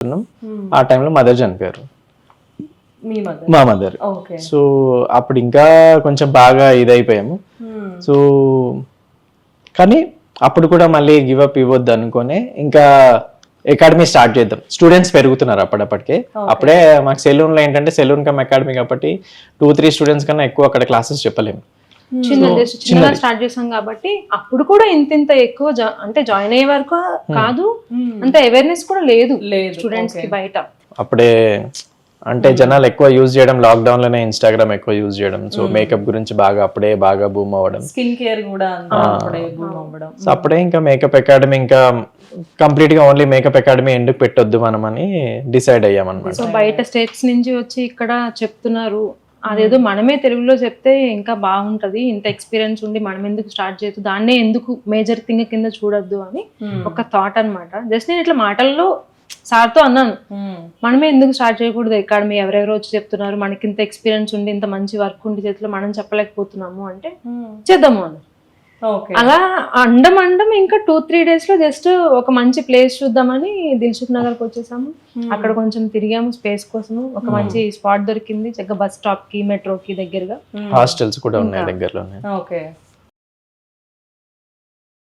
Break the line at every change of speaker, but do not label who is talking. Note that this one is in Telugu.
ఆ టైంలో మదర్ చనిపోయారు, మా మదర్. సో అప్పుడు ఇంకా కొంచెం బాగా ఇదైపోయాము. సో కానీ అప్పుడు కూడా మళ్ళీ గివ్ అప్ ఇవ్వద్దు అనుకుని ఇంకా అకాడమీ స్టార్ట్ చేద్దాం. స్టూడెంట్స్ పెరుగుతున్నారు అప్పటికే. అప్పుడే మాకు సెలూన్ లో ఏంటంటే సెలూన్ కమ్ అకాడమీ కాబట్టి 2-3 స్టూడెంట్స్ కన్నా ఎక్కువ అక్కడ క్లాసెస్ చెప్పలేము.
చిన్నగా స్టార్ట్ చేసాం కాబట్టి అప్పుడు కూడా ఇంత ఎక్కువ అంటే జాయిన్ అయ్యే వరకు కాదు, అంత అవేర్నెస్ కూడా లేదు స్టూడెంట్స్ కి బయట.
అప్పుడే అంటే జనాలు ఎక్కువ యూజ్ చేయడం, లాక్డౌన్ లోనే ఇన్స్టాగ్రామ్ ఎక్కువ యూజ్ చేయడం. సో మేకప్ గురించి అప్పుడే బాగా బూమ్ అవ్వడం,
స్కిన్ కేర్ కూడా అప్పుడే బూమ్ అవ్వడం.
సో అప్పుడే ఇంకా మేకప్ అకాడమీ ఇంకా కంప్లీట్ గా ఓన్లీ మేకప్ అకాడమీ ఎందుకు పెట్టొద్దు మనం అని డిసైడ్ అయ్యామన్నమాట.
సో బయట స్టేట్స్ నుంచి వచ్చి ఇక్కడ చెప్తున్నారు, అదేదో మనమే తెలుగులో చెప్తే ఇంకా బాగుంటది, ఇంత ఎక్స్పీరియన్స్ ఉండి మనం ఎందుకు స్టార్ట్ చేయొద్దు, దాన్నే ఎందుకు మేజర్ థింగ్ కింద చూడొద్దు అని ఒక థాట్ అన్నమాట. జస్ట్ నేను ఇట్లా మాటల్లో సార్తో అన్నాను, మనమే ఎందుకు స్టార్ట్ చేయకూడదు అకాడమీ, ఎవరెవరో వచ్చి చెప్తున్నారు, మనకి ఇంత ఎక్స్పీరియన్స్ ఉండి ఇంత మంచి వర్క్ ఉండి చేతిలో మనం చెప్పలేకపోతున్నాము అంటే చేద్దాము అని. అలా అండం ఇంకా 2-3 days లో జస్ట్ ఒక మంచి ప్లేస్ చూద్దామని దిల్సుఖ్ నగర్ కి వచ్చేసాము. అక్కడ కొంచెం తిరిగాము స్పేస్ కోసము, ఒక మంచి స్పాట్ దొరికింది చక్కగా బస్ స్టాప్ కి మెట్రోకి దగ్గరగా.
హాస్టల్స్ కూడా ఉన్నాయి దగ్గరలోనే.